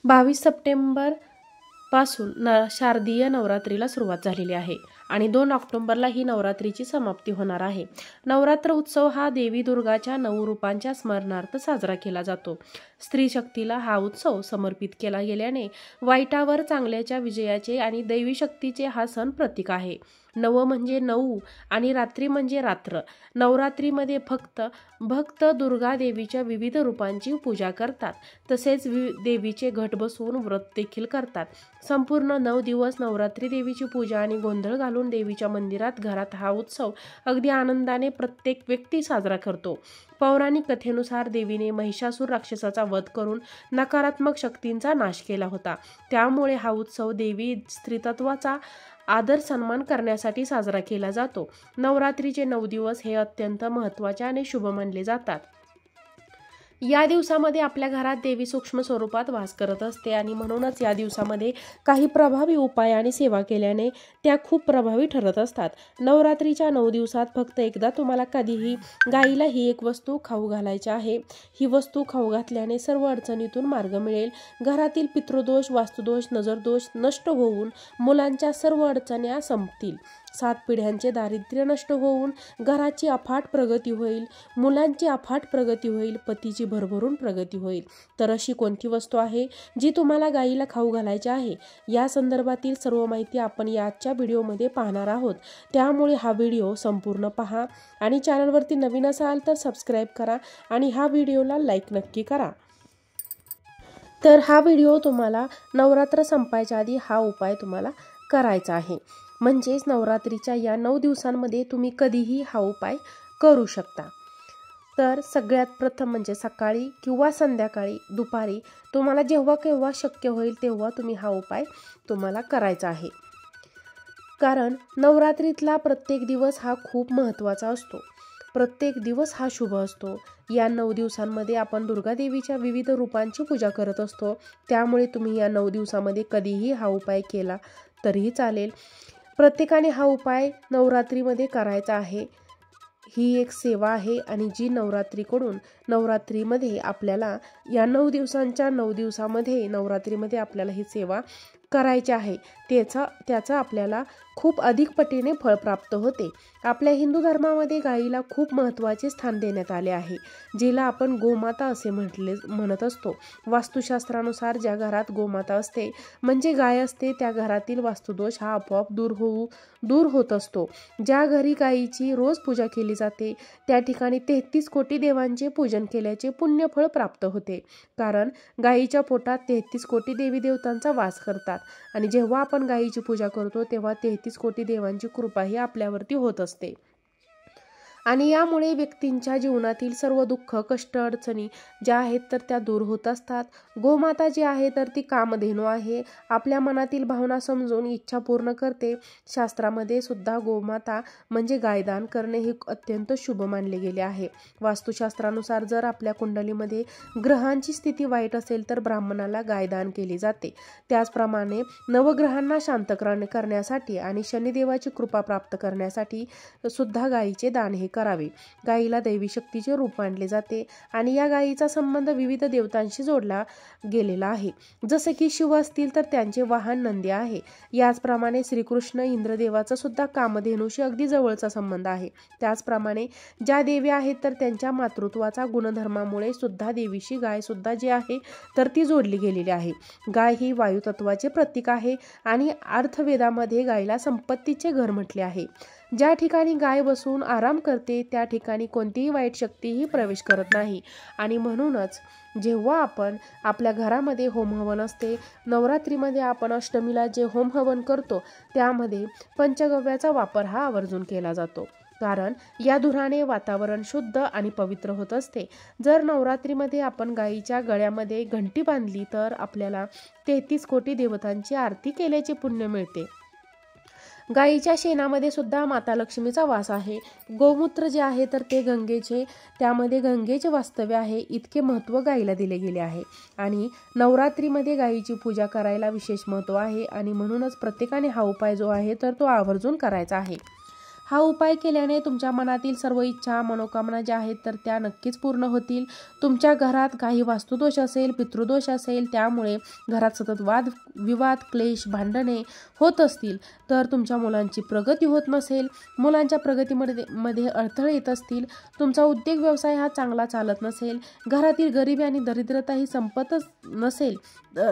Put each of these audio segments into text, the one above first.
22 September पासून शारदीय नवरात्रीला सुरुवात झालेली आहे आणि 2 ऑक्टोबरला ही नवरात्रीची समाप्ती होणार आहे। नवरात्र उत्सव हा देवी दुर्गाच्या 9 रूपांच्या स्मरणार्थ साजरा केला जातो। स्त्री शक्तीला हा उत्सव समर्पित केला गेल्याने वाईटावर चांगल्याच्या विजयाचे आणि दैवी शक्तीचे हा सण प्रतीक आहे। नव म्हणजे 9 आणि रात्री म्हणजे रात्र। नवरात्रीमध्ये भक्त दुर्गा देवीच्या विविध रूपांची पूजा करतात, तसेच देवीचे घट बसवून व्रत देखील करतात। संपूर्ण 9 दिवस नवरात्री देवीची पूजा आणि गोंधळ घालून देवीच्या मंदिरात घरात हा उत्सव अगदी आनंदाने प्रत्येक व्यक्ती साजरा करतो। पौराणिक कथेनुसार देवीने महिषासूर राक्षसाचा वध करून नकारात्मक शक्तींचा नाश केला होता। त्यामुळे हा उत्सव देवी स्त्रीत्वाचा आदर सन्मान करण्यासाठी साजरा केला जातो। नवरात्रीचे 9 दिवस हे अत्यंत महत्त्वाचे आणि शुभ मानले जातात। या दिवसामध्ये आपल्या घरात देवी सूक्ष्म स्वरूपात वास करत असते आणि म्हणूनच या दिवसामध्ये काही प्रभावी उपाय आणि सेवा केल्याने त्या खूप प्रभावी ठरत असतात। नवरात्रीच्या 9 दिवसात फक्त एकदा तुम्हाला कधीही गाईला ही एक वस्तू खाऊ घालायची आहे। ही वस्तू खाऊ घातल्याने सर्व अडचणीतून मार्ग मिळेल, घरातील पितृदोष, वास्तुदोष, नजरदोष नष्ट होऊन मुलांच्या सर्व अडचणी संपतील, 7 पिढ्यांचे दारिद्र्य नष्ट होऊन घराची अफाट प्रगती होईल, मुलांची अफाट प्रगती होईल, पतीची भरभरून प्रगती होईल। तर अशी कोणती वस्तू आहे जी तुम्हाला गाईला खाऊ घालायची आहे? या संदर्भातील सर्व माहिती आपण याच्या व्हिडिओमध्ये पाहणार आहोत, त्यामुळे हा व्हिडिओ संपूर्ण पहा आणि चॅनलवरती नवीन असाल तर सबस्क्राईब करा आणि हा व्हिडिओला लाईक नक्की करा। तर हा व्हिडिओ तुम्हाला नवरात्र संपायच्या आधी हा उपाय तुम्हाला करायचा आहे, म्हणजेच नवरात्रीच्या या 9 दिवसांमध्ये तुम्ही कधीही हा उपाय करू शकता। तर सगळ्यात प्रथम म्हणजे सकाळी किंवा संध्याकाळी, दुपारी तुम्हाला जेव्हा केव्हा शक्य होईल तेव्हा तुम्ही हा उपाय तुम्हाला करायचा आहे। कारण नवरात्रीतला प्रत्येक दिवस हा खूप महत्त्वाचा असतो, प्रत्येक दिवस हा शुभ असतो। या 9 दिवसांमध्ये आपण दुर्गा देवीच्या विविध रूपांची पूजा करत असतो, त्यामुळे तुम्ही या 9 दिवसामध्ये कधीही हा उपाय केला तरीही चालेल। प्रत्येकाने हा उपाय नवरात्रीमध्ये करायचा आहे। ही एक सेवा आहे आणि जी नवरात्रीमध्ये आपल्याला या 9 दिवसामध्ये नवरात्रीमध्ये आपल्याला ही सेवा करायची आहे, त्याचं आपल्याला खूप अधिक पटीने फळ प्राप्त होते। आपल्या हिंदू धर्मामध्ये गायीला खूप महत्त्वाचे स्थान देण्यात आले आहे, जिला आपण गोमाता असे म्हणत असतो। वास्तुशास्त्रानुसार ज्या घरात गोमाता असते म्हणजे गाय असते, त्या घरातील वास्तुदोष हा आपोआप दूर होत असतो। ज्या घरी गायीची रोज पूजा केली जाते त्या ठिकाणी 33 कोटी देवांचे पूजन केल्याचे पुण्यफळ प्राप्त होते, कारण गायीच्या पोटात 33 कोटी देवी देवतांचा वास करतात आणि जेव्हा आपण गायीची पूजा करतो तेव्हा 33 कोटी देवांची कृपाही आपल्यावरती होत असते आणि यामुळे व्यक्तींच्या जीवनातील सर्व दुःख, कष्ट, अडचणी ज्या आहेत तर त्या दूर होत असतात। गोमाता जी आहे तर ती कामधेनू आहे, आपल्या मनातील भावना समजून इच्छा पूर्ण करते। शास्त्रामध्ये सुद्धा गोमाता म्हणजे गायदान करणे हे अत्यंत शुभ मानले गेले आहे। वास्तुशास्त्रानुसार जर आपल्या कुंडलीमध्ये ग्रहांची स्थिती वाईट असेल तर ब्राह्मणाला गायदान केले जाते। त्याचप्रमाणे नवग्रहांना शांत करण्यासाठी आणि शनिदेवाची कृपा प्राप्त करण्यासाठी सुद्धा गायीचे दान हे करावे। गायीला दैवी शक्तीचे रूप मानले जाते आणि या गायीचा संबंध विविध देवतांशी जोडला गेलेला आहे। जसे की शिव असतील तर त्यांचे वाहन नंदी आहे, याचप्रमाणे श्रीकृष्ण इंद्रदेवाचा सुद्धा कामधेनूशी अगदी जवळचा संबंध आहे। त्याचप्रमाणे ज्या देवी आहेत तर त्यांच्या मातृत्वाचा गुणधर्मामुळे सुद्धा देवीशी गाय सुद्धा जी आहे तर ती जोडली गेलेली आहे। गाय ही वायुतत्वाचे प्रतीक आहे आणि अर्थवेदामध्ये गायीला संपत्तीचे घर म्हटले आहे। ज्या ठिकाणी गाय बसून आराम करते त्या ठिकाणी कोणतीही वाईट शक्तीही प्रवेश करत नाही आणि म्हणूनच जेव्हा आपण आपल्या घरामध्ये होमहवन असते, नवरात्रीमध्ये आपण अष्टमीला जे होमहवन करतो त्यामध्ये पंचगव्याचा वापर हा आवर्जून केला जातो, कारण या धुराने वातावरण शुद्ध आणि पवित्र होत असते। जर नवरात्रीमध्ये आपण गायीच्या गळ्यामध्ये घंटी बांधली तर आपल्याला 33 कोटी देवतांची आरती केल्याचे पुण्य मिळते। गायीच्या शेणामध्ये सुद्धा माता लक्ष्मीचा वास आहे। गोमूत्र जे आहे तर ते त्यामध्ये गंगेचे वास्तव्य आहे, इतके महत्त्व गायीला दिले गेले आहे आणि नवरात्रीमध्ये गायीची पूजा करायला विशेष महत्त्व आहे आणि म्हणूनच प्रत्येकाने हा उपाय जो आहे तर तो आवर्जून करायचा आहे। हा उपाय केल्याने तुमच्या मनातील सर्व इच्छा मनोकामना ज्या आहेत तर त्या नक्कीच पूर्ण होतील. तुमच्या घरात काही वास्तुदोष असेल, पितृदोष असेल, त्यामुळे घरात सतत वाद विवाद क्लेश भांडणे होत असतील, तर तुमच्या मुलांची प्रगती होत नसेल, मुलांच्या प्रगतीमध्ये अडथळे येत असतील, तुमचा उद्योग व्यवसाय हा चांगला चालत नसेल, घरातील गरिबी आणि दरिद्रता ही संपतच नसेल, तर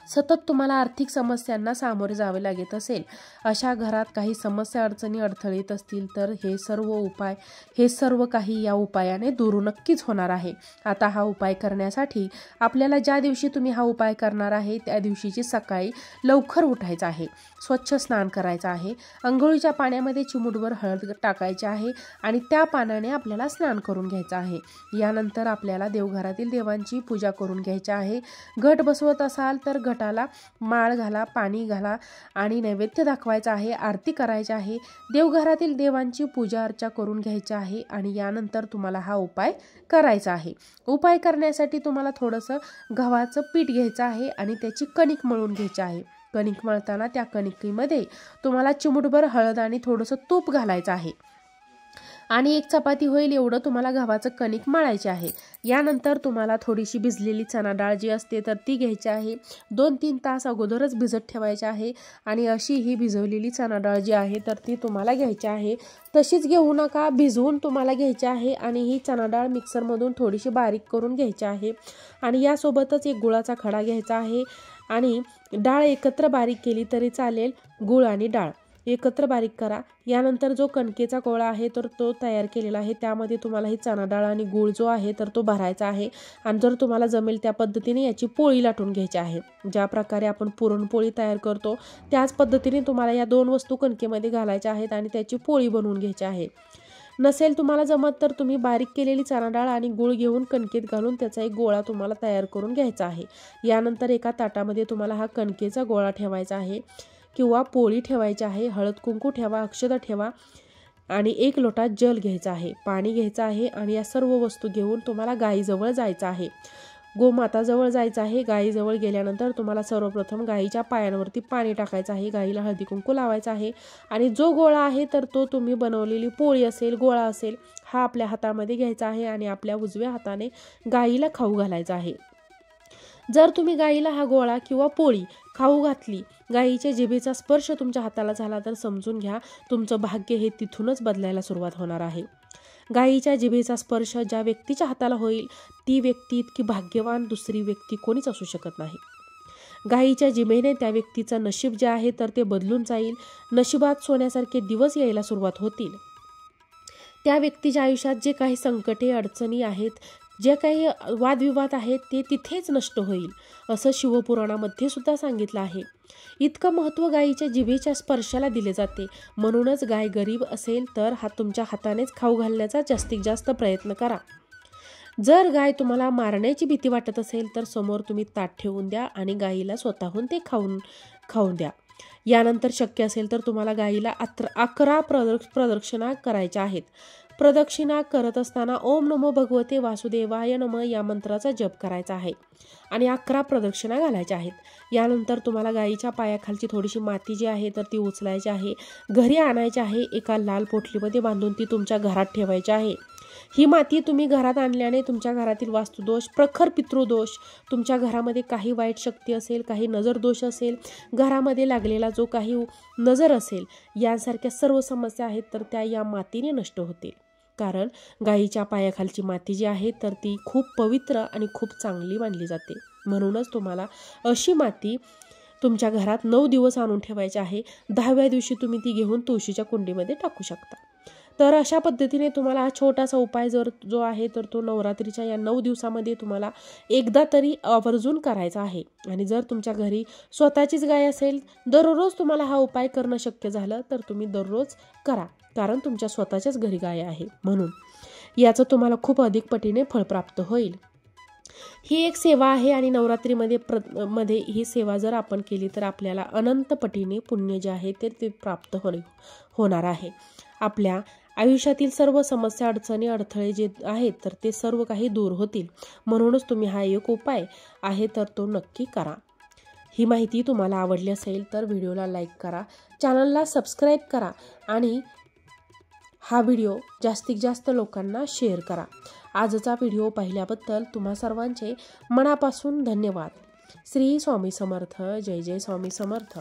सतत तुम्हाला आर्थिक समस्यांना सामोरे जावे लागत असेल, अशा घरात काही समस्या अडचणी अडथळे येत असतील, तर हे सर्व काही या उपायाने दूर नक्कीच होणार आहे. आता हा उपाय करण्यासाठी आपल्याला ज्या दिवशी तुम्ही हा उपाय करणार आहे त्या दिवशीची सकाळी लवकर उठायचं आहे, स्वच्छ स्नान करायचं आहे, अंघोळीच्या पाण्यामध्ये चिमूटभर हळद टाकायची आहे आणि त्या पाण्याने आपल्याला स्नान करून घ्यायचं आहे. यानंतर आपल्याला देवघरातील देवांची पूजा करून घ्यायची आहे. घट बसवत असाल तर घटाला माळ घाला, पाणी घाला आणि नैवेद्य दाखवायचा आहे, आरती करायची आहे, देवघरातील देवांची पूजा अर्चा करून घ्यायची आहे आणि यानंतर तुम्हाला हा उपाय करायचा आहे. उपाय करण्यासाठी तुम्हाला थोडंसं गव्हाचं पीठ घ्यायचं आहे आणि त्याची कणिक मळून घ्यायची आहे. कणिक मळताना त्या कणिकीमध्ये तुम्हाला चिमूटभर हळद आणि थोडंसं तूप घालायचं आहे आणि एक चपाती होईल एवढं तुम्हाला गव्हाचं कणिक मळायचे आहे. यानंतर तुम्हाला थोडीशी भिजलेली चणा डाळ जी असते तर ती घ्यायची आहे. 2-3 तास अगोदरच भिजत ठेवायची आहे आणि अशी ही भिजवलेली चणा डाळ जी आहे तर ती तुम्हाला घ्यायची आहे. तशीच घेऊ नका, भिजवून तुम्हाला घ्यायची आहे आणि ही चणा डाळ मिक्सरमधून थोडीशी बारीक करून घ्यायची आहे आणि यासोबतच एक गुळाचा खडा घ्यायचा आहे आणि डाळ एकत्र बारीक केली तरी चालेल. गुळ आणि डाळ एकत्र बारीक करा. यानंतर जो कणकेचा गोळा आहे तर तो तयार केलेला आहे, त्यामध्ये तुम्हाला ही चणा डाळ आणि गूळ जो आहे तर तो भरायचा आहे आणि जर तुम्हाला जमेल त्या पद्धतीने याची पोळी लाटून घ्यायची आहे. ज्या प्रकारे आपण पुरणपोळी तयार करतो त्याच पद्धतीने तुम्हाला या 2 वस्तू कणकेमध्ये घालायच्या आहेत आणि त्याची पोळी बनवून घ्यायची आहे. नसेल तुम्हाला जमत तर तुम्ही बारीक केलेली चणा डाळ आणि गूळ घेऊन कणकेत घालून त्याचा एक गोळा तुम्हाला तयार करून घ्यायचा आहे. यानंतर एका ताटामध्ये तुम्हाला हा कणकेचा गोळा ठेवायचा आहे किंवा पोळी ठेवायची आहे. हळद कुंकू ठेवा, अक्षता ठेवा आणि 1 लोटा जल घ्यायचा आहे, पाणी घ्यायचं आहे आणि या सर्व वस्तू घेऊन तुम्हाला गायीजवळ जायचं आहे, गोमाताजवळ जायचं आहे. गायीजवळ गेल्यानंतर तुम्हाला सर्वप्रथम गायीच्या पायांवरती पाणी टाकायचं आहे, गायीला हळदी कुंकू लावायचं आहे आणि जो गोळा आहे तर तो तुम्ही बनवलेली पोळी असेल, गोळा असेल, हा आपल्या हातामध्ये घ्यायचा आहे आणि आपल्या उजव्या हाताने गायीला खाऊ घालायचा आहे. जर तुम्ही गायीला हा गोळा किंवा पोळी खाऊ घातली, गायीच्या जिभेचा स्पर्श तुमच्या हाताला झाला तर समजून घ्या तुमचं भाग्य हे तिथूनच बदलायला सुरुवात होणार आहे. गायीच्या जिभेचा स्पर्श ज्या व्यक्तीच्या हाताला होईल ती व्यक्ती इतकी भाग्यवान दुसरी व्यक्ती कोणीच असू शकत नाही. गायीच्या जिभेने त्या व्यक्तीचं नशीब जे आहे तर ते बदलून जाईल. नशिबात सोन्यासारखे दिवस यायला सुरुवात होतील. त्या व्यक्तीच्या आयुष्यात जे काही संकटे अडचणी आहेत, जे काही वादविवाद आहेत ते तिथेच नष्ट होईल असं शिवपुराणामध्ये सुद्धा सांगितलं आहे. इतकं महत्त्व गायीच्या जिभेच्या स्पर्शाला दिले जाते. म्हणूनच गाय गरीब असेल तर तुमच्या हातानेच खाऊ घालण्याचा जास्तीत जास्त प्रयत्न करा. जर गाय तुम्हाला मारण्याची भीती वाटत असेल तर समोर तुम्ही ताट ठेवून द्या आणि गायीला स्वतःहून ते खाऊन द्या. यानंतर शक्य असेल तर तुम्हाला गायीला 11 प्रदक्षिणा करायच्या आहेत. प्रदक्षिणा करत असताना ओम नमो भगवते वासुदेवाय नमः या मंत्राचा जप करायचा आहे आणि 11 प्रदक्षिणा घालायच्या आहेत. यानंतर तुम्हाला गायीच्या पायाखालची थोडीशी माती जी आहे तर ती उचलायची आहे, घरी आणायची आहे, एका लाल पोटलीमध्ये बांधून ती तुमच्या घरात ठेवायची आहे. ही माती तुम्ही घरात आणल्याने तुमच्या घरातील वास्तुदोष, प्रखर पितृदोष, तुमच्या घरामध्ये काही वाईट शक्ती असेल, काही नजर दोष असेल, घरामध्ये लागलेला जो काही नजर असेल, यांसारख्या सर्व समस्या आहेत तर त्या या मातीने नष्ट होतील. कारण गायीच्या पायाखालची माती जी आहे तर ती खूप पवित्र आणि खूप चांगली मानली जाते. म्हणूनच तुम्हाला अशी माती तुमच्या घरात 9 दिवस आणून ठेवायची आहे. 10व्या दिवशी तुम्ही ती घेऊन तुळशीच्या कुंडीमध्ये टाकू शकता. तर अशा पद्धतीने तुम्हाला हा छोटासा उपाय जो आहे तर तो नवरात्रीच्या या 9 दिवसामध्ये तुम्हाला एकदा तरी आवर्जून करायचा आहे. आणि जर तुमच्या घरी स्वतःचीच गाय असेल, दररोज तुम्हाला हा उपाय करणं शक्य झालं तर तुम्ही दररोज करा, कारण तुमच्या स्वतःच्याच घरी गाय आहे म्हणून याचं तुम्हाला खूप अधिक पटीने फळ प्राप्त होईल. ही एक सेवा आहे आणि नवरात्रीमध्ये ही सेवा जर आपण केली तर आपल्याला अनंत पटीने पुण्य जे आहे ते प्राप्त होणार आहे. आपल्या आयुष्यातील सर्व समस्या, अडचणी, अडथळे जे आहेत तर ते सर्व काही दूर होतील. म्हणूनच तुम्ही हा एक उपाय आहे तर तो नक्की करा. ही माहिती तुम्हाला आवडली असेल तर व्हिडिओला लाईक करा, चॅनलला सबस्क्राईब करा आणि हा व्हिडिओ जास्तीत जास्त लोकांना शेअर करा। आजचा व्हिडिओ पाहिल्याबद्दल तुम्हा सर्वांचे मनापासून धन्यवाद। श्री स्वामी समर्थ। जय जय स्वामी समर्थ।